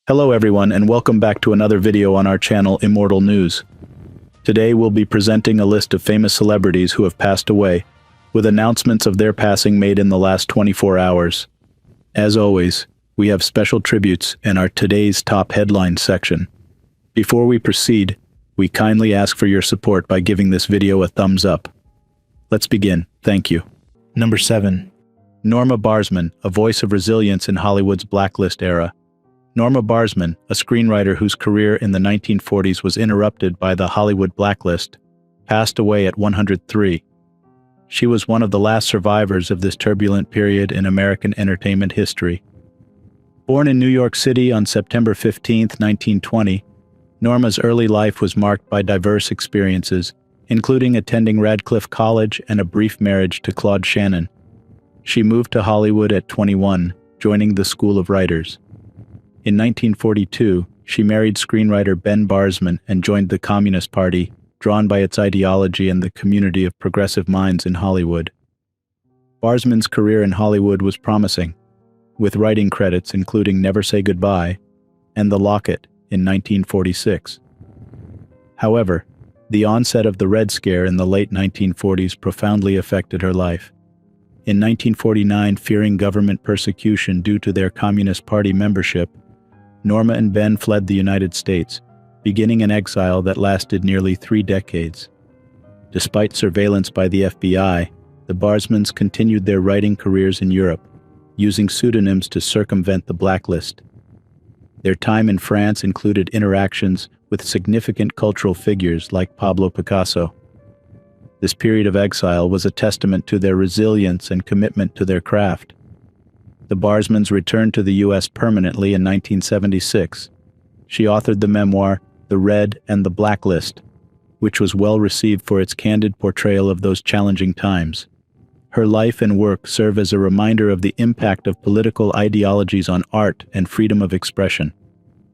Hello everyone and welcome back to another video on our channel Immortal News. Today we'll be presenting a list of famous celebrities who have passed away, with announcements of their passing made in the last 24 hours. As always, we have special tributes in our Today's Top Headlines section. Before we proceed, we kindly ask for your support by giving this video a thumbs up. Let's begin. Thank you. Number 7. Norma Barzman, a voice of resilience in Hollywood's blacklist era. Norma Barzman, a screenwriter whose career in the 1940s was interrupted by the Hollywood blacklist, passed away at 103. She was one of the last survivors of this turbulent period in American entertainment history. Born in New York City on September 15, 1920, Norma's early life was marked by diverse experiences, including attending Radcliffe College and a brief marriage to Claude Shannon. She moved to Hollywood at 21, joining the School of Writers. In 1942, she married screenwriter Ben Barzman and joined the Communist Party, drawn by its ideology and the community of progressive minds in Hollywood. Barzman's career in Hollywood was promising, with writing credits including Never Say Goodbye and The Locket in 1946. However, the onset of the Red Scare in the late 1940s profoundly affected her life. In 1949, fearing government persecution due to their Communist Party membership, Norma and Ben fled the United States, beginning an exile that lasted nearly 3 decades. Despite surveillance by the FBI, the Barzmans continued their writing careers in Europe, using pseudonyms to circumvent the blacklist. Their time in France included interactions with significant cultural figures like Pablo Picasso. This period of exile was a testament to their resilience and commitment to their craft. The Barzmans returned to the U.S. permanently in 1976. She authored the memoir, The Red and the Blacklist, which was well received for its candid portrayal of those challenging times. Her life and work serve as a reminder of the impact of political ideologies on art and freedom of expression.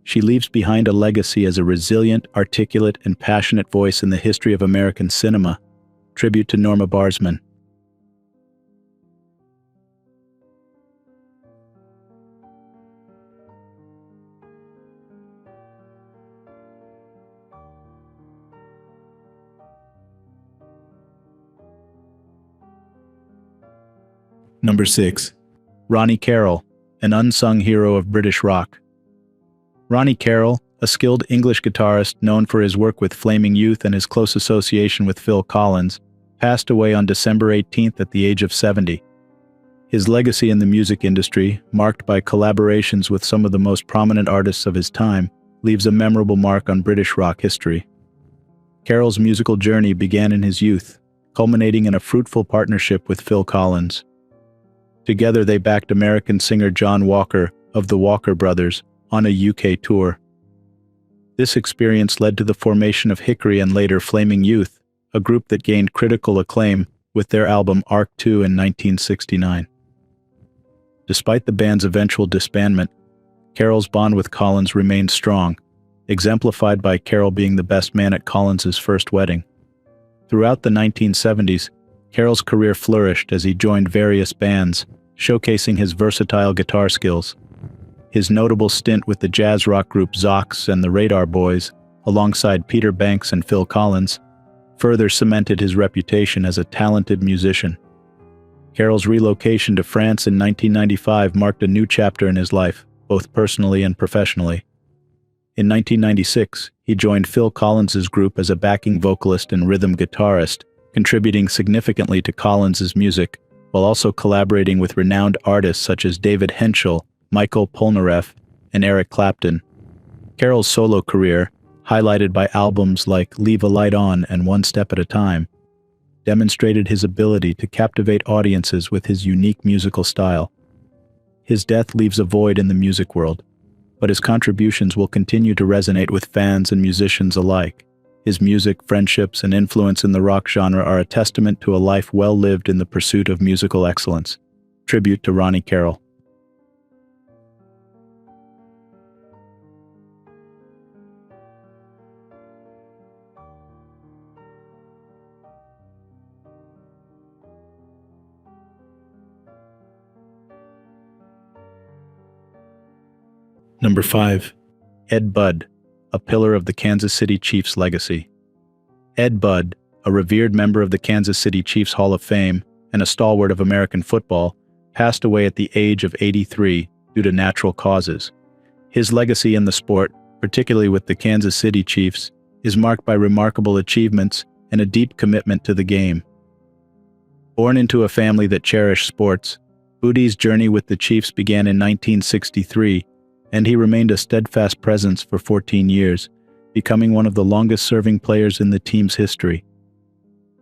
She leaves behind a legacy as a resilient, articulate, and passionate voice in the history of American cinema. Tribute to Norma Barzman. Number 6. Ronnie Caryl, an unsung hero of British rock. Ronnie Carroll, a skilled English guitarist known for his work with Flaming Youth and his close association with Phil Collins, passed away on December 18th at the age of 70. His legacy in the music industry, marked by collaborations with some of the most prominent artists of his time, leaves a memorable mark on British rock history. Carroll's musical journey began in his youth, culminating in a fruitful partnership with Phil Collins. Together they backed American singer John Walker of the Walker Brothers on a UK tour. This experience led to the formation of Hickory and later Flaming Youth, a group that gained critical acclaim with their album Arc 2 in 1969. Despite the band's eventual disbandment, Carroll's bond with Collins remained strong, exemplified by Carroll being the best man at Collins's first wedding. Throughout the 1970s, Carroll's career flourished as he joined various bands, showcasing his versatile guitar skills. His notable stint with the jazz rock group Zox and the Radar Boys, alongside Peter Banks and Phil Collins, further cemented his reputation as a talented musician. Carroll's relocation to France in 1995 marked a new chapter in his life, both personally and professionally. In 1996, he joined Phil Collins's group as a backing vocalist and rhythm guitarist, contributing significantly to Collins's music, while also collaborating with renowned artists such as David Henschel, Michael Polnareff, and Eric Clapton. Carroll's solo career, highlighted by albums like Leave a Light On and One Step at a Time, demonstrated his ability to captivate audiences with his unique musical style. His death leaves a void in the music world, but his contributions will continue to resonate with fans and musicians alike. His music, friendships, and influence in the rock genre are a testament to a life well lived in the pursuit of musical excellence. Tribute to Ronnie Carroll. Number 5. Ed Budde, a pillar of the Kansas City Chiefs legacy. Ed Budde, a revered member of the Kansas City Chiefs Hall of Fame and a stalwart of American football, passed away at the age of 83 due to natural causes. His legacy in the sport, particularly with the Kansas City Chiefs, is marked by remarkable achievements and a deep commitment to the game. Born into a family that cherished sports, Budde's journey with the Chiefs began in 1963, and he remained a steadfast presence for 14 years, becoming one of the longest-serving players in the team's history.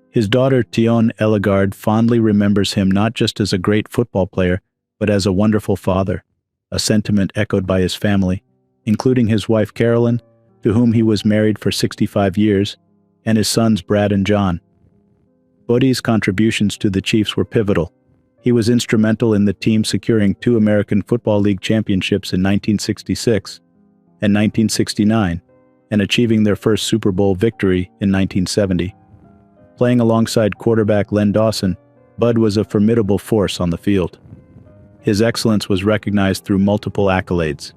His daughter Tion Eligard fondly remembers him not just as a great football player, but as a wonderful father, a sentiment echoed by his family, including his wife Carolyn, to whom he was married for 65 years, and his sons Brad and John. Budde's contributions to the Chiefs were pivotal. He was instrumental in the team securing 2 American Football League championships in 1966 and 1969, and achieving their first Super Bowl victory in 1970. Playing alongside quarterback Len Dawson, Budde was a formidable force on the field. His excellence was recognized through multiple accolades.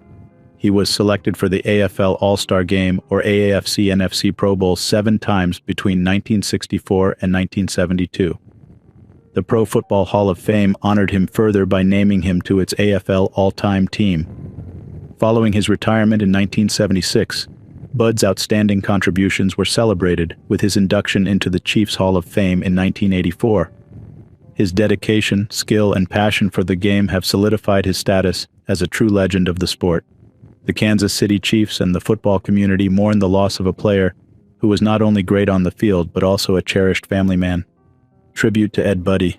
He was selected for the AFL All-Star Game or AAFC-NFC Pro Bowl 7 times between 1964 and 1972. The Pro Football Hall of Fame honored him further by naming him to its AFL All-Time Team. Following his retirement in 1976, Budde's outstanding contributions were celebrated with his induction into the Chiefs Hall of Fame in 1984. His dedication, skill, and passion for the game have solidified his status as a true legend of the sport. The Kansas City Chiefs and the football community mourn the loss of a player who was not only great on the field but also a cherished family man. Tribute to Ed Budde.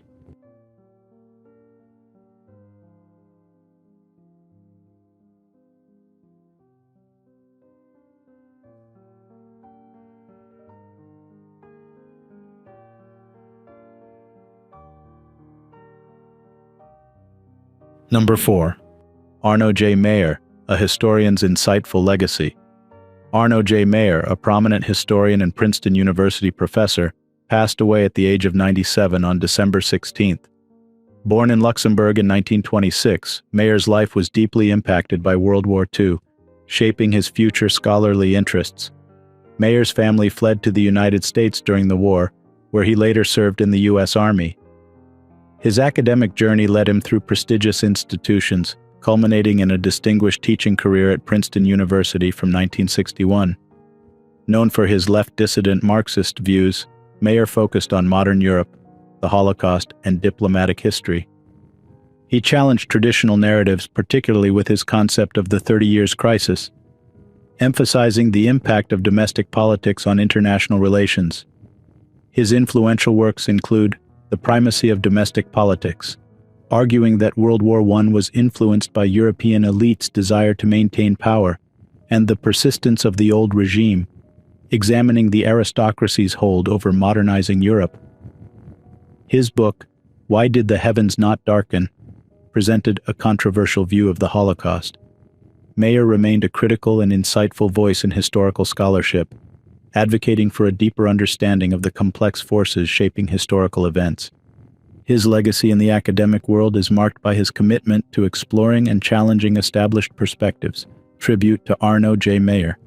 Number 4. Arno J Mayor, a historian's insightful legacy. Arno J Mayor, a prominent historian and Princeton University professor, passed away at the age of 97 on December 16th. Born in Luxembourg in 1926, Mayor's life was deeply impacted by World War II, shaping his future scholarly interests. Mayor's family fled to the United States during the war, where he later served in the U.S. Army. His academic journey led him through prestigious institutions, culminating in a distinguished teaching career at Princeton University from 1961. Known for his left dissident Marxist views, Mayor focused on modern Europe, the Holocaust, and diplomatic history. He challenged traditional narratives, particularly with his concept of the 30 Years' Crisis, emphasizing the impact of domestic politics on international relations. His influential works include The Primacy of Domestic Politics, arguing that World War I was influenced by European elites' desire to maintain power, and The Persistence of the Old Regime, examining the aristocracy's hold over modernizing Europe. His book, Why Did the Heavens Not Darken?, presented a controversial view of the Holocaust. Mayor remained a critical and insightful voice in historical scholarship, advocating for a deeper understanding of the complex forces shaping historical events. His legacy in the academic world is marked by his commitment to exploring and challenging established perspectives. Tribute to Arno J Mayor.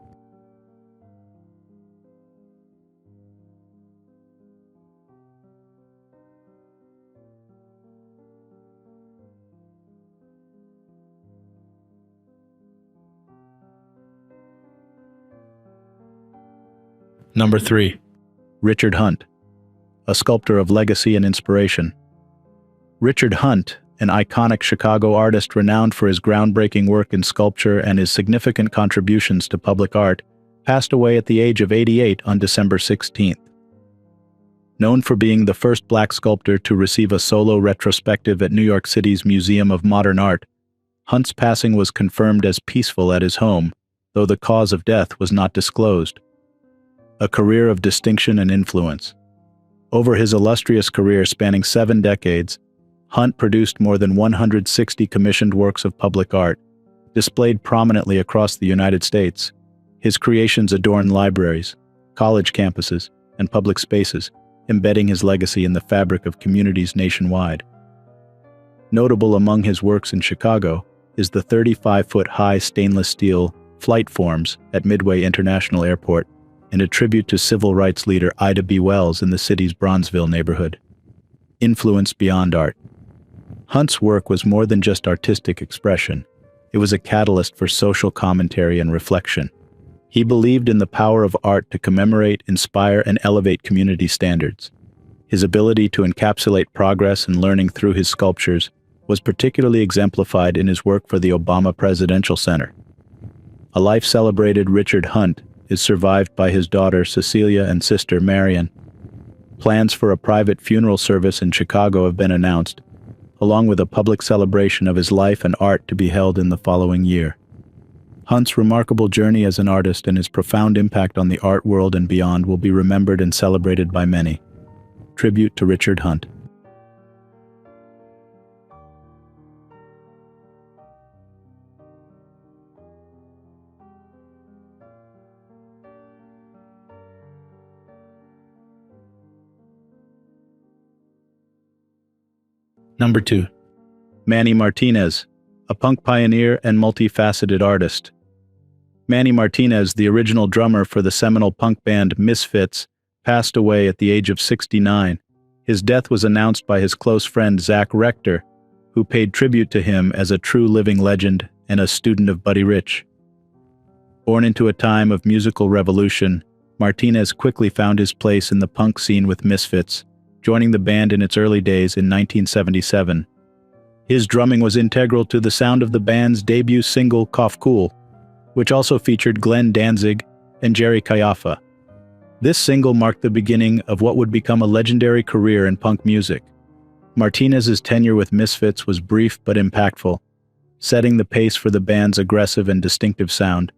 Number 3. Richard Hunt, a sculptor of legacy and inspiration. Richard Hunt, an iconic Chicago artist renowned for his groundbreaking work in sculpture and his significant contributions to public art, passed away at the age of 88 on December 16th. Known for being the first black sculptor to receive a solo retrospective at New York City's Museum of Modern Art, Hunt's passing was confirmed as peaceful at his home, though the cause of death was not disclosed. A career of distinction and influence. Over his illustrious career spanning 7 decades, Hunt produced more than 160 commissioned works of public art, displayed prominently across the United States. His creations adorn libraries, college campuses, and public spaces, embedding his legacy in the fabric of communities nationwide. Notable among his works in Chicago is the 35-foot-high stainless steel flight forms at Midway International Airport, and a tribute to civil rights leader Ida B. Wells in the city's Bronzeville neighborhood. Influence beyond art. Hunt's work was more than just artistic expression. It was a catalyst for social commentary and reflection. He believed in the power of art to commemorate, inspire, and elevate community standards. His ability to encapsulate progress and learning through his sculptures was particularly exemplified in his work for the Obama Presidential Center. A life celebrated Richard Hunt is survived by his daughter Cecilia and sister Marion. Plans for a private funeral service in Chicago have been announced, along with a public celebration of his life and art to be held in the following year. Hunt's remarkable journey as an artist and his profound impact on the art world and beyond will be remembered and celebrated by many. Tribute to Richard Hunt. Number 2. Manny Martinez, a punk pioneer and multifaceted artist. Manny Martinez, the original drummer for the seminal punk band Misfits, passed away at the age of 69. His death was announced by his close friend Zach Rector, who paid tribute to him as a true living legend and a student of Buddy Rich. Born into a time of musical revolution, Martinez quickly found his place in the punk scene with Misfits, joining the band in its early days in 1977. His drumming was integral to the sound of the band's debut single Cough Cool, which also featured Glenn Danzig and Jerry Caiafa. This single marked the beginning of what would become a legendary career in punk music. Martinez's tenure with Misfits was brief but impactful, setting the pace for the band's aggressive and distinctive sound.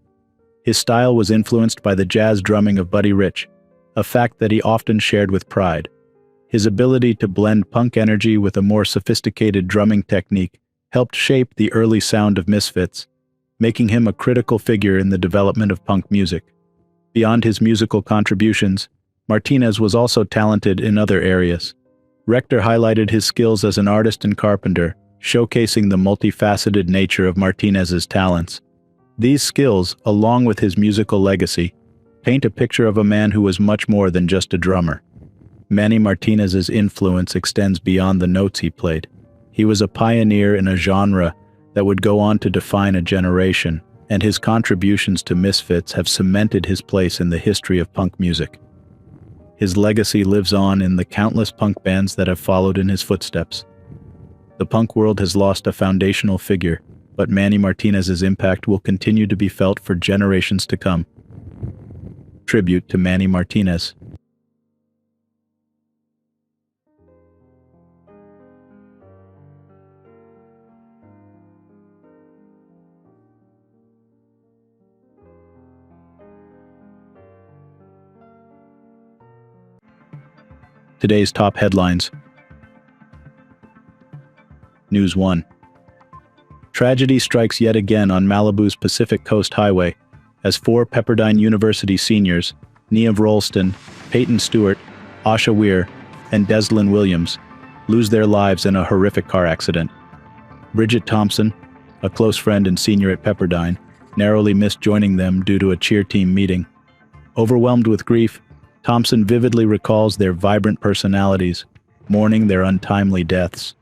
His style was influenced by the jazz drumming of Buddy Rich, a fact that he often shared with pride. His ability to blend punk energy with a more sophisticated drumming technique helped shape the early sound of Misfits, making him a critical figure in the development of punk music. Beyond his musical contributions, Martinez was also talented in other areas. Rector highlighted his skills as an artist and carpenter, showcasing the multifaceted nature of Martinez's talents. These skills, along with his musical legacy, paint a picture of a man who was much more than just a drummer. Manny Martinez's influence extends beyond the notes he played. He was a pioneer in a genre that would go on to define a generation, and his contributions to Misfits have cemented his place in the history of punk music. His legacy lives on in the countless punk bands that have followed in his footsteps. The punk world has lost a foundational figure, but Manny Martinez's impact will continue to be felt for generations to come. Tribute to Manny Martinez. Today's top headlines. News 1. Tragedy strikes yet again on Malibu's Pacific Coast Highway as 4 Pepperdine University seniors, Niev Rolston, Peyton Stewart, Asha Weir, and Deslyn Williams, lose their lives in a horrific car accident. Bridget Thompson, a close friend and senior at Pepperdine, narrowly missed joining them due to a cheer team meeting. Overwhelmed with grief, Thompson vividly recalls their vibrant personalities, mourning their untimely deaths.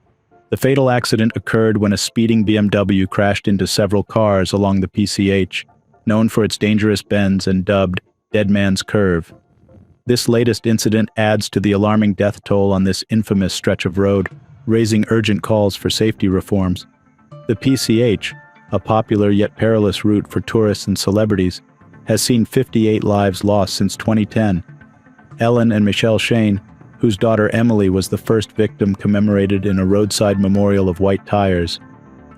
The fatal accident occurred when a speeding BMW crashed into several cars along the PCH, known for its dangerous bends and dubbed Dead Man's Curve. This latest incident adds to the alarming death toll on this infamous stretch of road, raising urgent calls for safety reforms. The PCH, a popular yet perilous route for tourists and celebrities, has seen 58 lives lost since 2010. Ellen and Michelle Shane, whose daughter Emily was the first victim commemorated in a roadside memorial of white tires,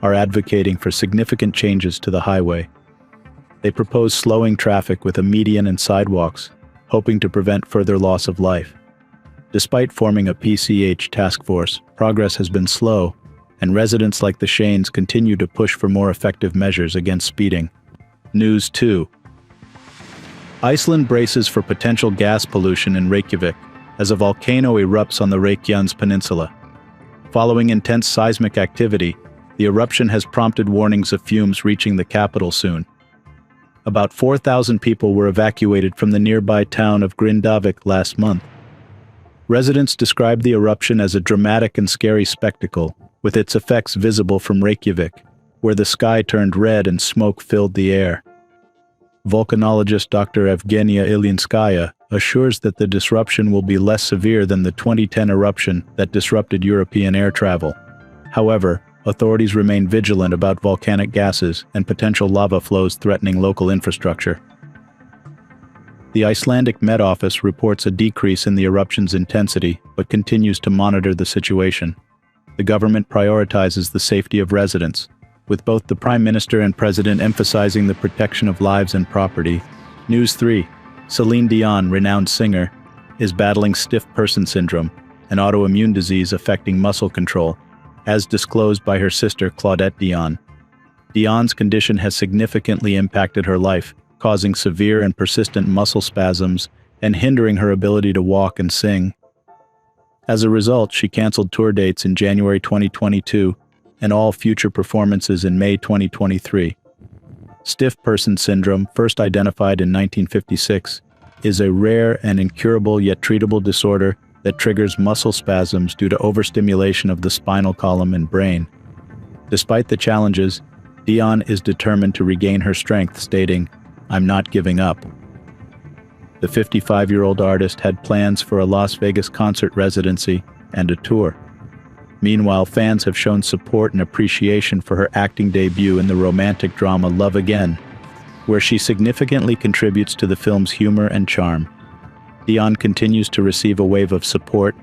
are advocating for significant changes to the highway. They propose slowing traffic with a median and sidewalks, hoping to prevent further loss of life. Despite forming a PCH task force, progress has been slow, and residents like the Shanes continue to push for more effective measures against speeding. News 2. Iceland braces for potential gas pollution in Reykjavik as a volcano erupts on the Reykjanes Peninsula. Following intense seismic activity, the eruption has prompted warnings of fumes reaching the capital soon. About 4,000 people were evacuated from the nearby town of Grindavik last month. Residents described the eruption as a dramatic and scary spectacle, with its effects visible from Reykjavik, where the sky turned red and smoke filled the air. Volcanologist Dr. Evgenia Ilinskaya assures that the disruption will be less severe than the 2010 eruption that disrupted European air travel. However, authorities remain vigilant about volcanic gases and potential lava flows threatening local infrastructure. The Icelandic Met Office reports a decrease in the eruption's intensity, but continues to monitor the situation. The government prioritizes the safety of residents, with both the Prime Minister and President emphasizing the protection of lives and property. News 3. Celine Dion, renowned singer, is battling stiff person syndrome, an autoimmune disease affecting muscle control, as disclosed by her sister Claudette Dion. Dion's condition has significantly impacted her life, causing severe and persistent muscle spasms and hindering her ability to walk and sing. As a result, she canceled tour dates in January 2022 and all future performances in May 2023. Stiff person syndrome, first identified in 1956, is a rare and incurable yet treatable disorder that triggers muscle spasms due to overstimulation of the spinal column and brain. Despite the challenges, Dion is determined to regain her strength, stating, "I'm not giving up." The 55-year-old artist had plans for a Las Vegas concert residency and a tour. Meanwhile, fans have shown support and appreciation for her acting debut in the romantic drama Love Again, where she significantly contributes to the film's humor and charm. Dion continues to receive a wave of support,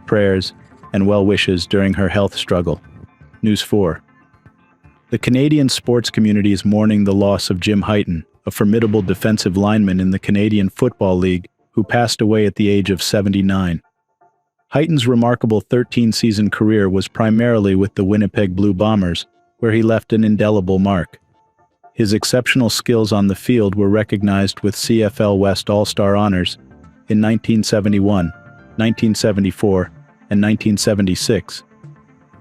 prayers, and well wishes during her health struggle. News 4. The Canadian sports community is mourning the loss of Jim Heighton, a formidable defensive lineman in the Canadian Football League who passed away at the age of 79. Heighton's remarkable 13-season career was primarily with the Winnipeg Blue Bombers, where he left an indelible mark. His exceptional skills on the field were recognized with CFL West All-Star honors in 1971, 1974, and 1976,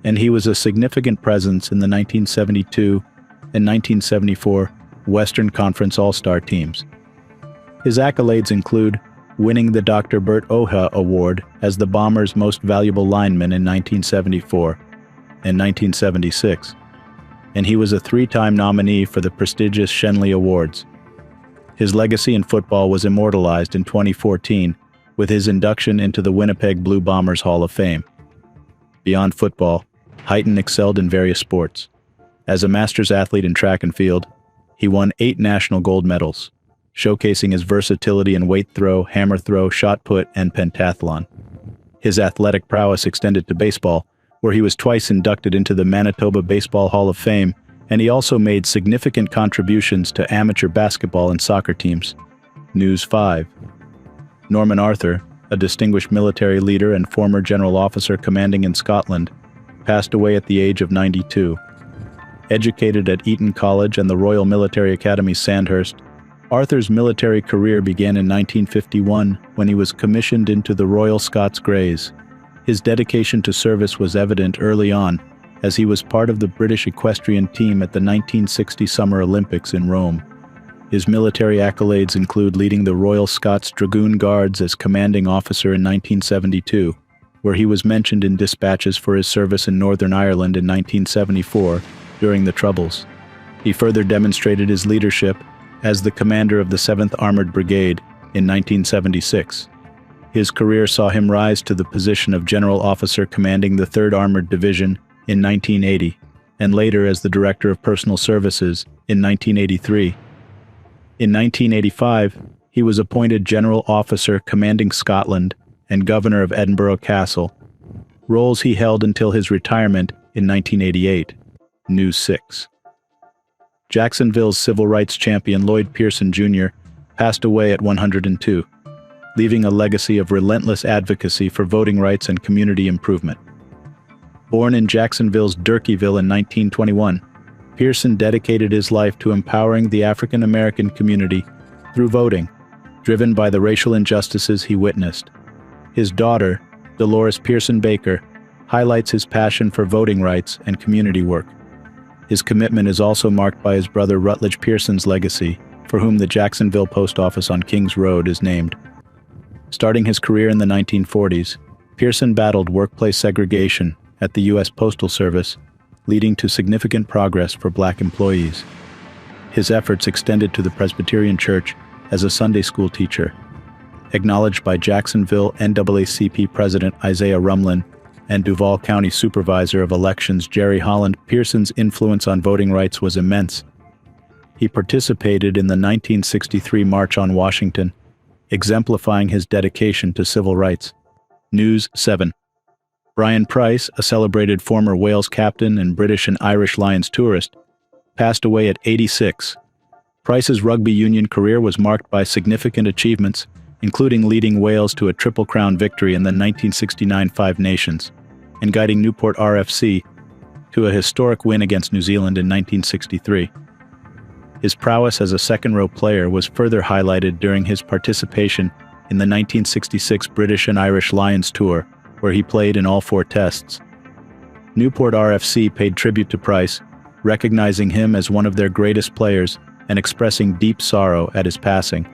and he was a significant presence in the 1972 and 1974 Western Conference All-Star teams. His accolades include winning the Dr. Bert Oha Award as the Bombers' most valuable lineman in 1974 and 1976, and he was a three-time nominee for the prestigious Shenley Awards. His legacy in football was immortalized in 2014 with his induction into the Winnipeg Blue Bombers Hall of Fame. Beyond football, Heighton excelled in various sports. As a master's athlete in track and field, he won 8 national gold medals, showcasing his versatility in weight throw, hammer throw, shot put, and pentathlon. His athletic prowess extended to baseball, where he was twice inducted into the Manitoba Baseball Hall of Fame, and he also made significant contributions to amateur basketball and soccer teams. News 5. Norman Arthur, a distinguished military leader and former general officer commanding in Scotland, passed away at the age of 92. Educated at Eton College and the Royal Military Academy Sandhurst, Arthur's military career began in 1951 when he was commissioned into the Royal Scots Greys. His dedication to service was evident early on, as he was part of the British equestrian team at the 1960 Summer Olympics in Rome. His military accolades include leading the Royal Scots Dragoon Guards as commanding officer in 1972, where he was mentioned in dispatches for his service in Northern Ireland in 1974 during the Troubles. He further demonstrated his leadership as the commander of the 7th Armored Brigade in 1976. His career saw him rise to the position of general officer commanding the 3rd Armored Division in 1980, and later as the Director of Personal Services in 1983. In 1985, he was appointed General Officer commanding Scotland and Governor of Edinburgh Castle, roles he held until his retirement in 1988. News 6. Jacksonville's civil rights champion Lloyd Pearson Jr. passed away at 102, leaving a legacy of relentless advocacy for voting rights and community improvement. Born in Jacksonville's Durkeeville in 1921, Pearson dedicated his life to empowering the African American community through voting, driven by the racial injustices he witnessed. His daughter, Dolores Pearson Baker, highlights his passion for voting rights and community work. His commitment is also marked by his brother Rutledge Pearson's legacy for for whom the Jacksonville Post Office on Kings Road is named. Starting his career in the 1940s, Pearson battled workplace segregation at the U.S. Postal Service, leading to significant progress for black employees. His efforts extended to the Presbyterian Church as a Sunday school teacher. Acknowledged by Jacksonville NAACP President Isaiah Rumlin and Duval County Supervisor of Elections Jerry Holland, Pearson's influence on voting rights was immense. He participated in the 1963 March on Washington, exemplifying his dedication to civil rights. News 7. Brian Price, a celebrated former Wales captain and British and Irish Lions tourist, passed away at 86. Price's rugby union career was marked by significant achievements, including leading Wales to a Triple Crown victory in the 1969 Five Nations, and guiding Newport RFC to a historic win against New Zealand in 1963. His prowess as a second-row player was further highlighted during his participation in the 1966 British and Irish Lions tour, where he played in all 4 tests. Newport RFC paid tribute to Price, recognizing him as one of their greatest players and expressing deep sorrow at his passing.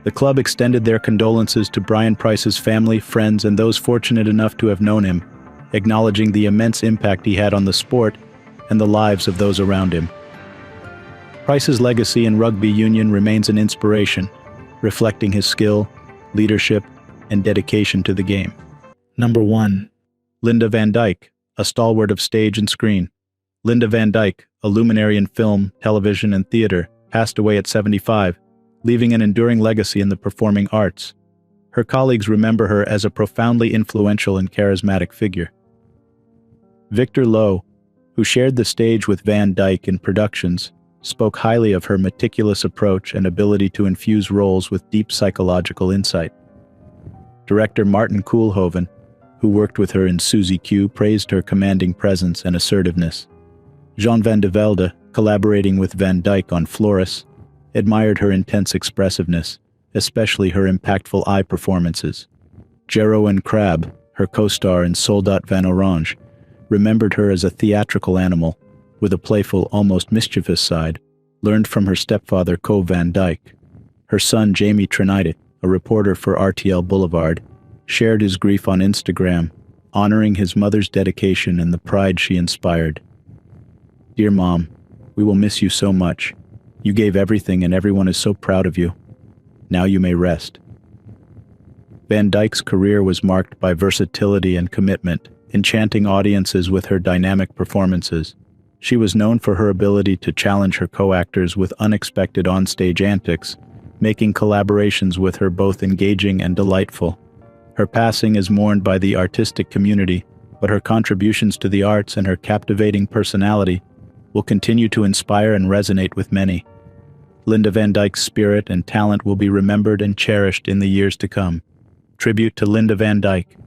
The club extended their condolences to Brian Price's family, friends, and those fortunate enough to have known him, acknowledging the immense impact he had on the sport and the lives of those around him. Price's legacy in rugby union remains an inspiration, reflecting his skill, leadership, and dedication to the game. Number 1. Linda Van Dyke, a stalwart of stage and screen. Linda Van Dyke, a luminary in film, television, and theater, passed away at 75, leaving an enduring legacy in the performing arts. Her colleagues remember her as a profoundly influential and charismatic figure. Victor Lowe, who shared the stage with Van Dyke in productions, spoke highly of her meticulous approach and ability to infuse roles with deep psychological insight. Director Martin Koolhoven, who worked with her in Susie Q, praised her commanding presence and assertiveness. Jean Van de Velde, collaborating with Van Dyke on Floris, admired her intense expressiveness, especially her impactful eye performances. Jeroen Krabbe, her co-star in Soldat van Orange, remembered her as a theatrical animal, with a playful, almost mischievous side, learned from her stepfather Co Van Dyke. Her son Jamie Trinidad, a reporter for RTL Boulevard, shared his grief on Instagram, honoring his mother's dedication and the pride she inspired. "Dear Mom, we will miss you so much. You gave everything and everyone is so proud of you. Now you may rest." Van Dyke's career was marked by versatility and commitment, enchanting audiences with her dynamic performances. She was known for her ability to challenge her co-actors with unexpected onstage antics, making collaborations with her both engaging and delightful. Her passing is mourned by the artistic community, but her contributions to the arts and her captivating personality will continue to inspire and resonate with many. Linda Van Dyke's spirit and talent will be remembered and cherished in the years to come. Tribute to Linda Van Dyke.